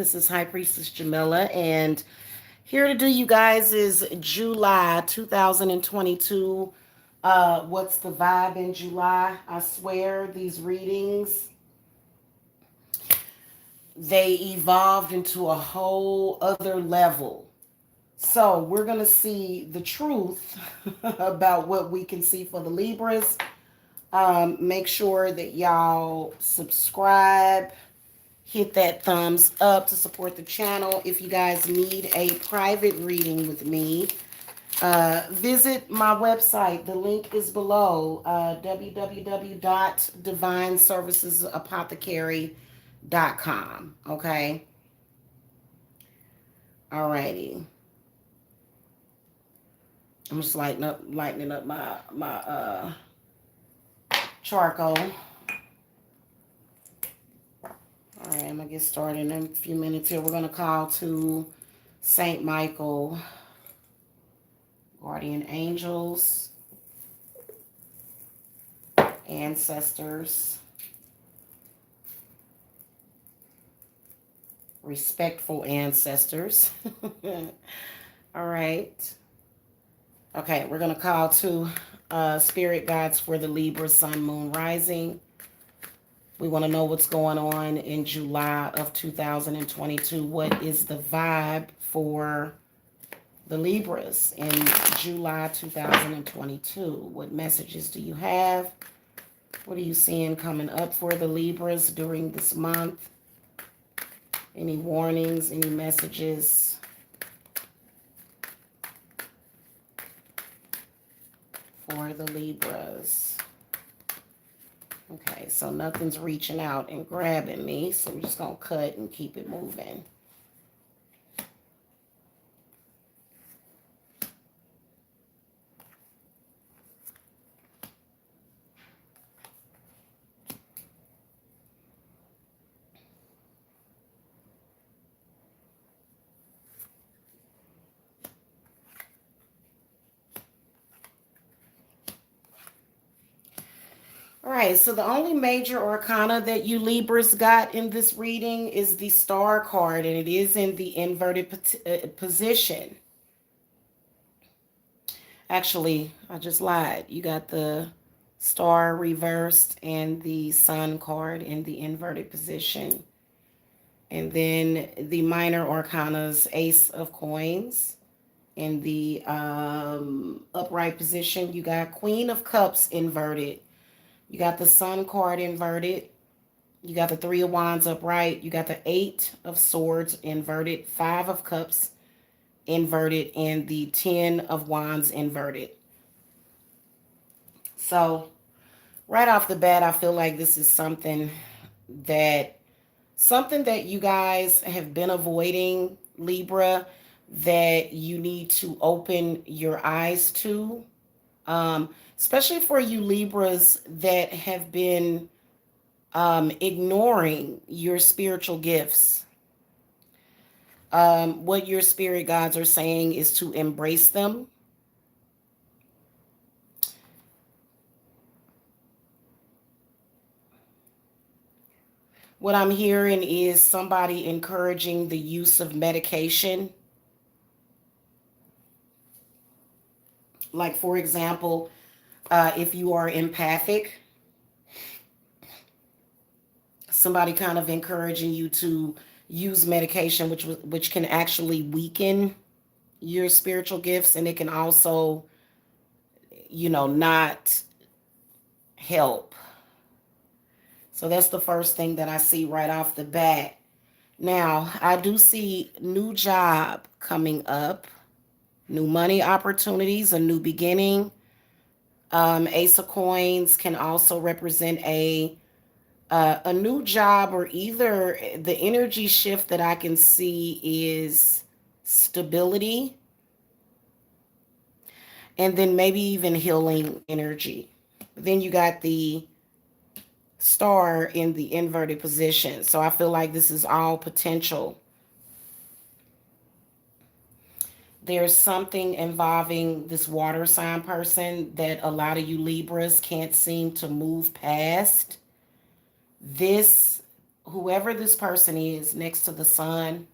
This is High Priestess Jamila, and here to do you guys is July 2022. What's the vibe in July? I swear these readings, they evolved into a whole other level. So we're going to see the truth about what we can see for the Libras. Make sure that y'all subscribe. Hit that thumbs up to support the channel. If you guys need a private reading with me, visit my website. The link is below, www.divineservicesapothecary.com. Okay? Alrighty. I'm just lightening up my charcoal. All right, I'm going to get started in a few minutes here. We're going to call to Saint Michael, guardian angels, ancestors, respectful ancestors. All right. Okay, we're going to call to spirit guides for the Libra, Sun, Moon, Rising. We want to know what's going on in July of 2022. What is the vibe for the Libras in July 2022? What messages do you have? What are you seeing coming up for the Libras during this month? Any warnings, any messages for the Libras? Okay, so nothing's reaching out and grabbing me, so I'm just going to cut and keep it moving. All right, so the only major arcana that you Libras got in this reading is the Star card, and it is in the inverted position. Actually, I just lied. You got the Star reversed and the Sun card in the inverted position. And then the minor arcanas, Ace of Coins. In the upright position, you got Queen of Cups inverted. You got the Sun card inverted. You got the Three of Wands upright. You got the Eight of Swords inverted. Five of Cups inverted. And the Ten of Wands inverted. So, right off the bat, I feel like this is something that you guys have been avoiding, Libra, that you need to open your eyes to. Especially for you Libras that have been ignoring your spiritual gifts. What your spirit guides are saying is to embrace them. What I'm hearing is somebody encouraging the use of medication. Like, for example, if you are empathic, somebody kind of encouraging you to use medication, which can actually weaken your spiritual gifts, and it can also, not help. So that's the first thing that I see right off the bat. Now, I do see new job coming up, new money opportunities, a new beginning. Ace of Coins can also represent a new job, or either the energy shift that I can see is stability, and then maybe even healing energy. Then you got the Star in the inverted position. So I feel like this is all potential. There's something involving this water sign person that a lot of you Libras can't seem to move past. This whoever this person is next to the sun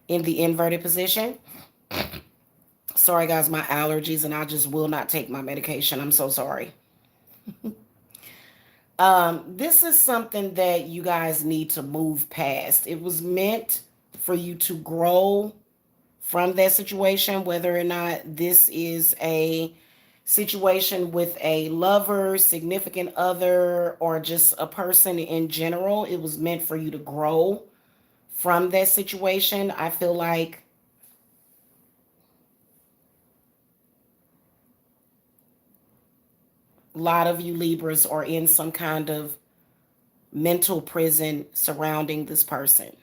in the inverted position. Sorry, guys, my allergies, and I just will not take my medication. I'm so sorry. This is something that you guys need to move past. It was meant for you to grow from that situation, whether or not this is a situation with a lover, significant other, or just a person in general. It was meant for you to grow from that situation. I feel like a lot of you Libras are in some kind of mental prison surrounding this person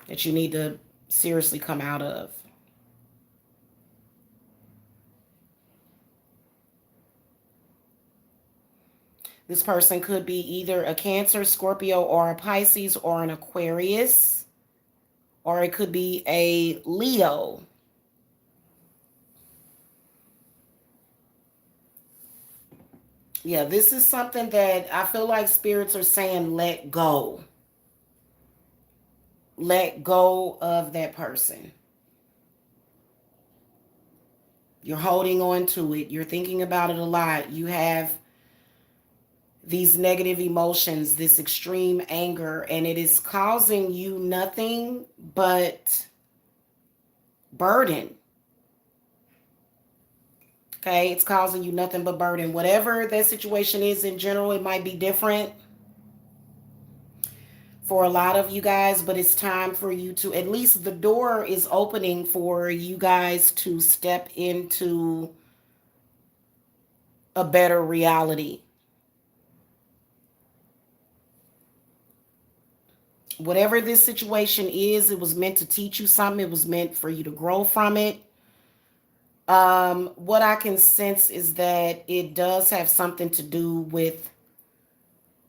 that you need to seriously come out of. This person could be either a Cancer, Scorpio, or a Pisces, or an Aquarius, or it could be a Leo. Yeah, this is something that I feel like spirits are saying let go. Let go of that person. You're holding on to it. You're thinking about it a lot. You have these negative emotions, this extreme anger, and it is causing you nothing but burden. Okay, it's causing you nothing but burden. Whatever that situation is in general, it might be different for a lot of you guys, but it's time for you to, at least the door is opening for you guys to step into a better reality. Whatever this situation is, it was meant to teach you something. It was meant for you to grow from it. What I can sense is that it does have something to do with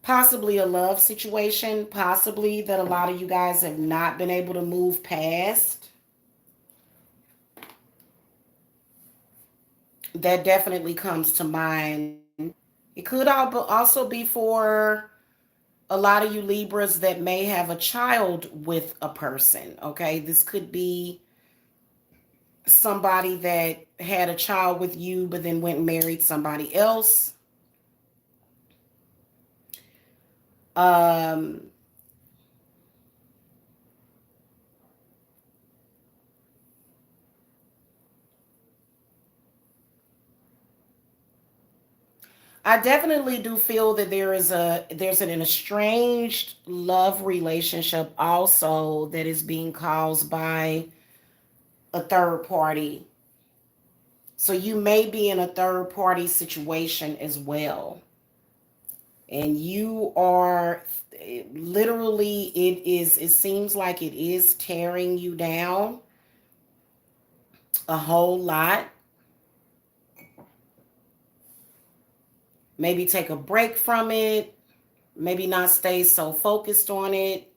possibly a love situation, possibly that a lot of you guys have not been able to move past. That definitely comes to mind. It could also be for a lot of you Libras that may have a child with a person, okay? This could be somebody that had a child with you but then went and married somebody else. Um, I definitely do feel that there's an estranged love relationship also that is being caused by a third party. So you may be in a third party situation as well. And you are literally, it seems like it is tearing you down a whole lot. Maybe take a break from it. Maybe not stay so focused on it.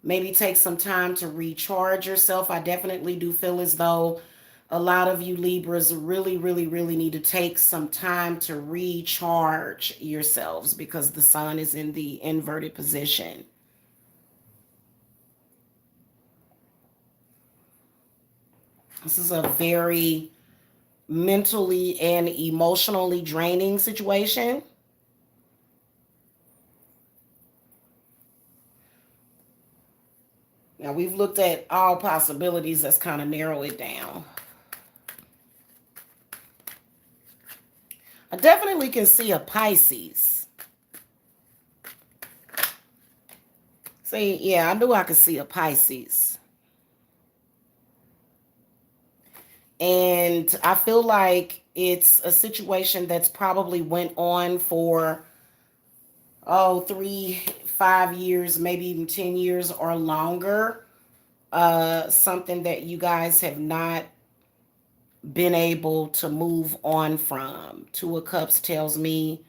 Maybe take some time to recharge yourself. I definitely do feel as though a lot of you Libras really, really, really need to take some time to recharge yourselves because the sun is in the inverted position. This is a very mentally and emotionally draining situation. Now, we've looked at all possibilities. Let's kind of narrow it down. I definitely can see a Pisces. See, yeah, I knew I could see a Pisces. And I feel like it's a situation that's probably went on for, 3, 5 years, maybe even 10 years or longer. Something that you guys have not been able to move on from. Two of Cups tells me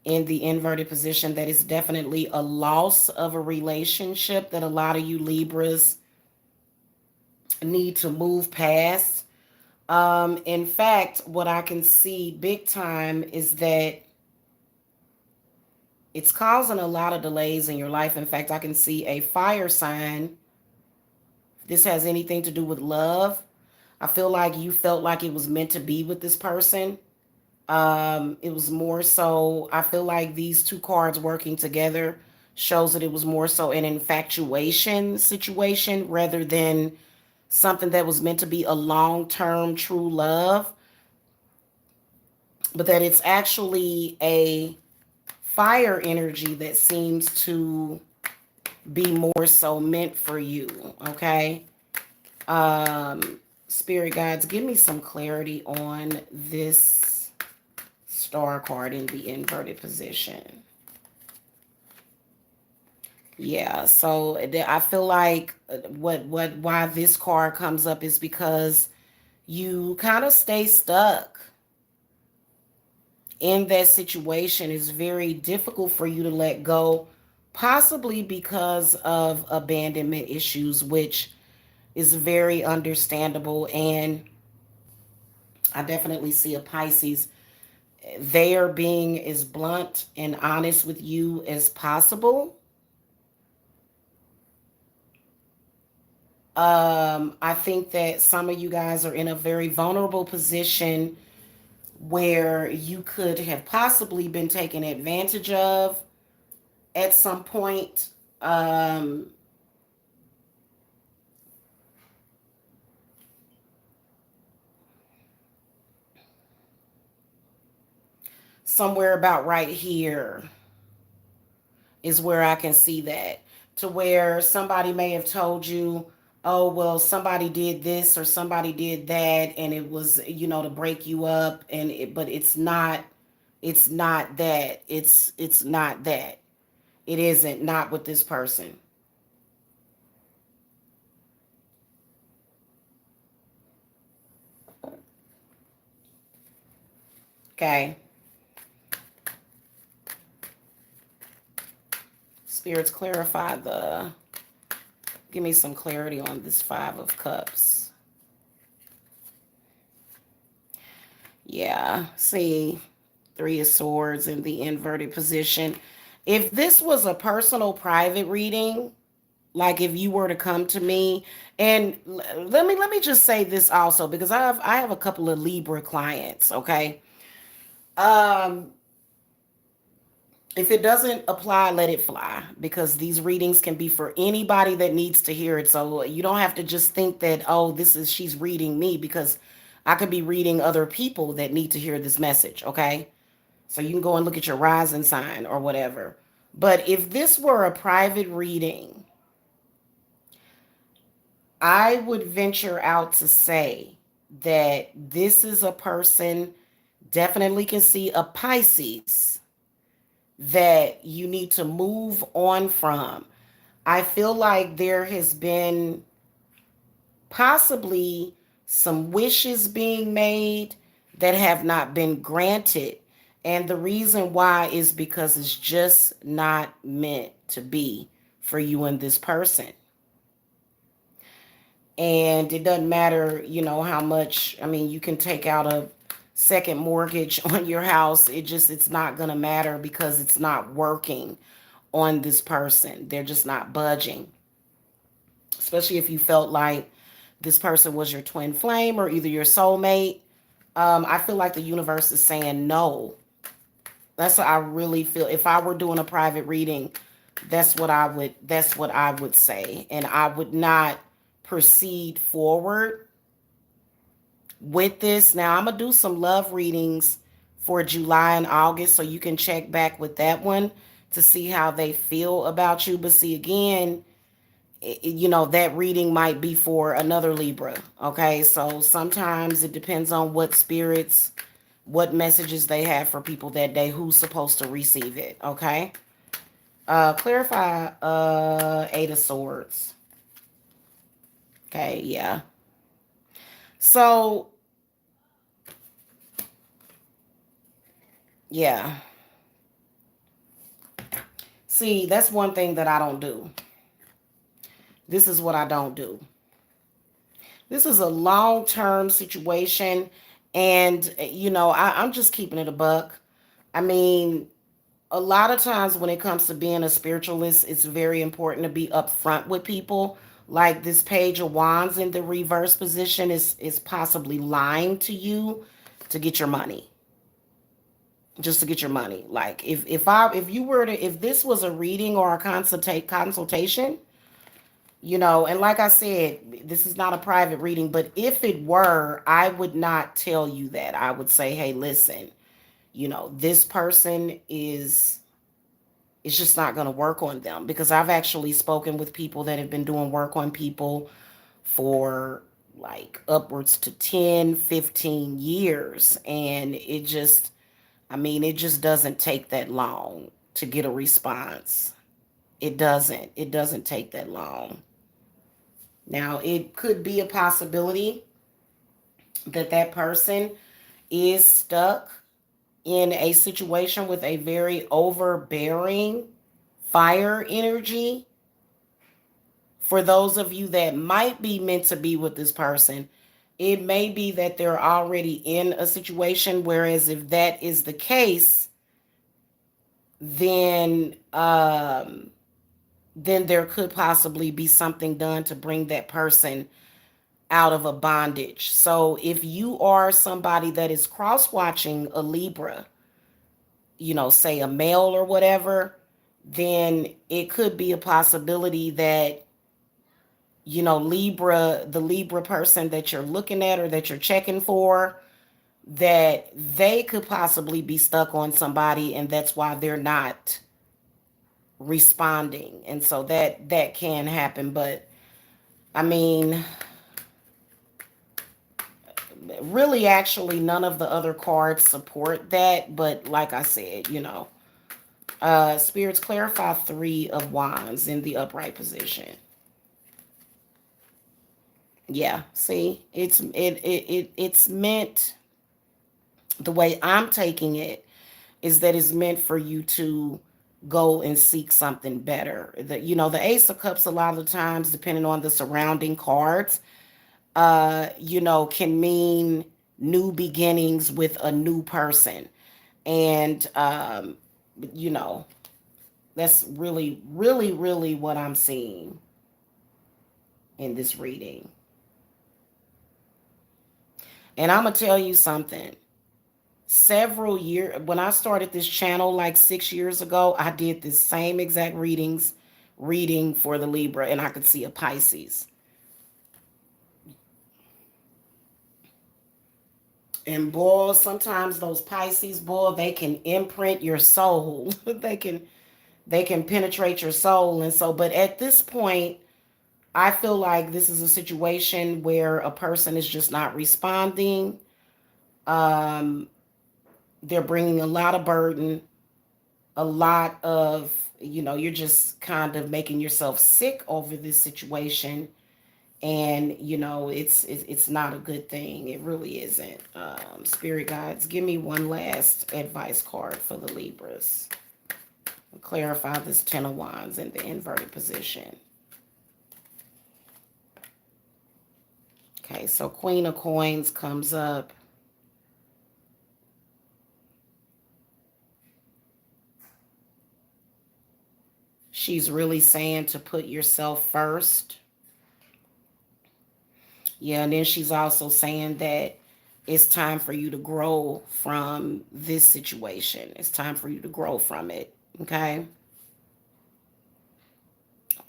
in the inverted position that it's definitely a loss of a relationship that a lot of you Libras need to move past. In fact, what I can see big time is that It's causing a lot of delays in your life. In fact, I can see a fire sign. This has anything to do with love. I feel like you felt like it was meant to be with this person. It was more so, I feel like these two cards working together shows that it was more so an infatuation situation rather than something that was meant to be a long-term true love, but that it's actually a fire energy that seems to be more so meant for you. Okay. Spirit guides, give me some clarity on this star card in the inverted position. Yeah, so I feel like why this card comes up is because you kind of stay stuck in that situation. Is very difficult for you to let go, possibly because of abandonment issues, which is very understandable. And I definitely see a Pisces. They are being as blunt and honest with you as possible. I think that some of you guys are in a very vulnerable position where you could have possibly been taken advantage of at some point. Somewhere about right here is where I can see that. To where somebody may have told you, oh, well, somebody did this or somebody did that, and it was, to break you up, but it's not that. It's not that. It isn't, not with this person. Okay. Spirits, clarify give me some clarity on this Five of Cups. Yeah, see, Three of Swords in the inverted position. If this was a personal private reading, like if you were to come to me, and let me just say this also, because I have a couple of Libra clients, okay? Um if it doesn't apply, let it fly, because these readings can be for anybody that needs to hear it. So you don't have to just think that, oh, she's reading me, because I could be reading other people that need to hear this message, okay? So you can go and look at your rising sign or whatever. But if this were a private reading, I would venture out to say that this is a person, definitely can see a Pisces, that you need to move on from. I feel like there has been possibly some wishes being made that have not been granted. And the reason why is because it's just not meant to be for you and this person. And it doesn't matter, how much, I mean, you can take out a second mortgage on your house. It's not going to matter, because it's not working on this person. They're just not budging. Especially if you felt like this person was your twin flame or either your soulmate. I feel like the universe is saying no. That's what I really feel. If I were doing a private reading, that's what I would say. And I would not proceed forward with this. Now I'm gonna do some love readings for July and August, so you can check back with that one to see how they feel about you. But see, again, that reading might be for another Libra. Okay, so sometimes it depends on what messages they have for people that day, who's supposed to receive it. Okay. Clarify Eight of Swords. Okay, yeah. So yeah. See, that's one thing that I don't do. This is what I don't do. This is a long-term situation. And, I'm just keeping it a buck. I mean, a lot of times when it comes to being a spiritualist, it's very important to be upfront with people. Like this page of wands in the reverse position is possibly lying to you to get your money. Just to get your money. Like if you were to, if this was a reading or a consultation, and like I said, this is not a private reading, but if it were, I would not tell you that. I would say, hey, listen, this person is, it's just not going to work on them, because I've actually spoken with people that have been doing work on people for like upwards to 10, 15 years. And it just doesn't take that long to get a response. It doesn't take that long. Now, it could be a possibility that that person is stuck in a situation with a very overbearing fire energy. For those of you that might be meant to be with this person, it may be that they're already in a situation, whereas if that is the case, then there could possibly be something done to bring that person out of a bondage. So if you are somebody that is cross-watching a Libra, say a male or whatever, then it could be a possibility that, the Libra person that you're looking at or that you're checking for, that they could possibly be stuck on somebody, and that's why they're not responding. And so that can happen. But I mean, really, actually, none of the other cards support that. But like I said, spirits, clarify 3 of wands in the upright position. Yeah, see, it's meant, the way I'm taking it is that it's meant for you to go and seek something better. The Ace of Cups, a lot of the times, depending on the surrounding cards, can mean new beginnings with a new person. And, that's really, really, really what I'm seeing in this reading. And I'm going to tell you something. Several years, when I started this channel like 6 years ago, I did this same exact reading for the Libra, and I could see a Pisces. And boy, sometimes those Pisces, boy, they can imprint your soul. they can penetrate your soul. And so, but at this point, I feel like this is a situation where a person is just not responding. They're bringing a lot of burden, a lot of, you're just kind of making yourself sick over this situation. And, it's not a good thing. It really isn't. Spirit guides, give me one last advice card for the Libras. Clarify this 10 of wands in the inverted position. Okay, so Queen of Coins comes up. She's really saying to put yourself first. Yeah, and then she's also saying that it's time for you to grow from this situation. It's time for you to grow from it, okay?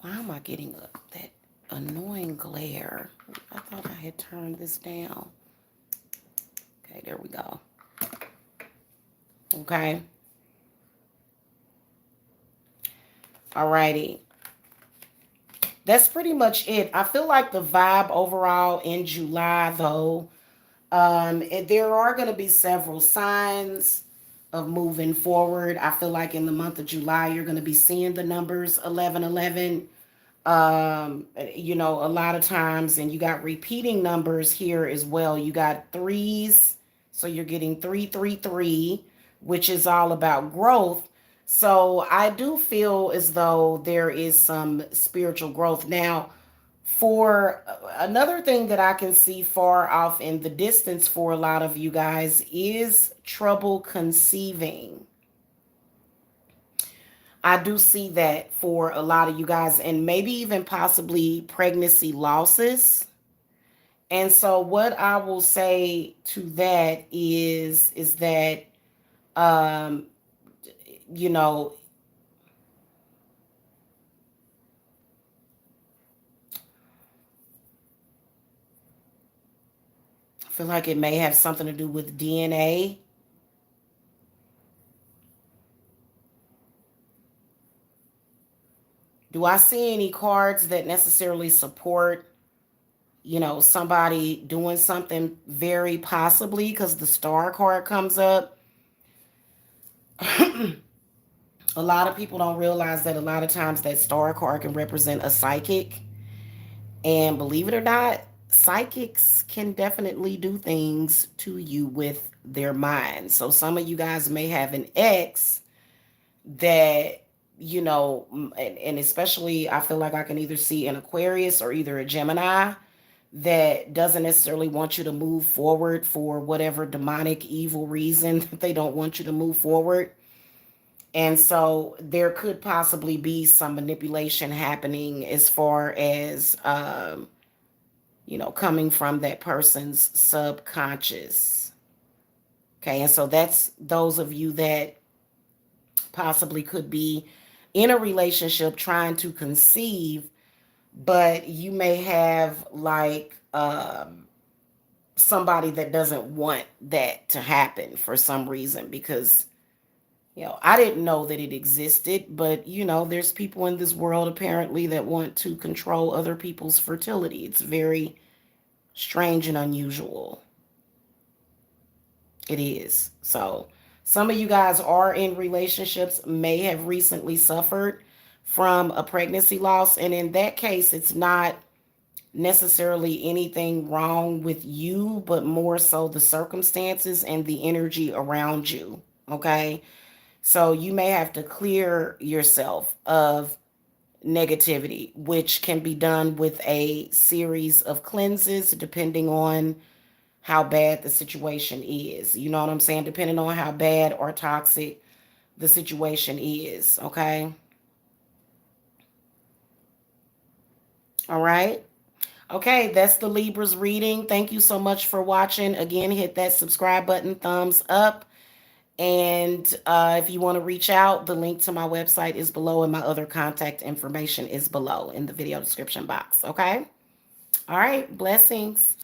Why am I getting that annoying glare? I thought I had turned this down. Okay, there we go. Okay. Alrighty. That's pretty much it. I feel like the vibe overall in July, though, there are going to be several signs of moving forward. I feel like in the month of July, you're going to be seeing the numbers 1111. A lot of times, and you got repeating numbers here as well. You got threes, so you're getting 333, which is all about growth. So I do feel as though there is some spiritual growth. Now, for another thing that I can see far off in the distance for a lot of you guys is trouble conceiving. I do see that for a lot of you guys, and maybe even possibly pregnancy losses. And so what I will say to that is that um you know, I feel like it may have something to do with DNA. Do I see any cards that necessarily support, somebody doing something very possibly? Because the star card comes up. A lot of people don't realize that a lot of times that star card can represent a psychic. And believe it or not, psychics can definitely do things to you with their mind. So some of you guys may have an ex that, and especially I feel like I can either see an Aquarius or either a Gemini that doesn't necessarily want you to move forward for whatever demonic evil reason that they don't want you to move forward. And so there could possibly be some manipulation happening as far as, coming from that person's subconscious. Okay. And so that's those of you that possibly could be in a relationship trying to conceive, but you may have like, somebody that doesn't want that to happen for some reason because I didn't know that it existed, but there's people in this world apparently that want to control other people's fertility. It's very strange and unusual. It is. So some of you guys are in relationships, may have recently suffered from a pregnancy loss, and in that case it's not necessarily anything wrong with you, but more so the circumstances and the energy around you. Okay. So you may have to clear yourself of negativity, which can be done with a series of cleanses depending on how bad the situation is. You know what I'm saying? Depending on how bad or toxic the situation is. Okay. All right. Okay, that's the Libras reading. Thank you so much for watching. Again, hit that subscribe button, thumbs up. And if you want to reach out, the link to my website is below and my other contact information is below in the video description box. Okay? All right. Blessings.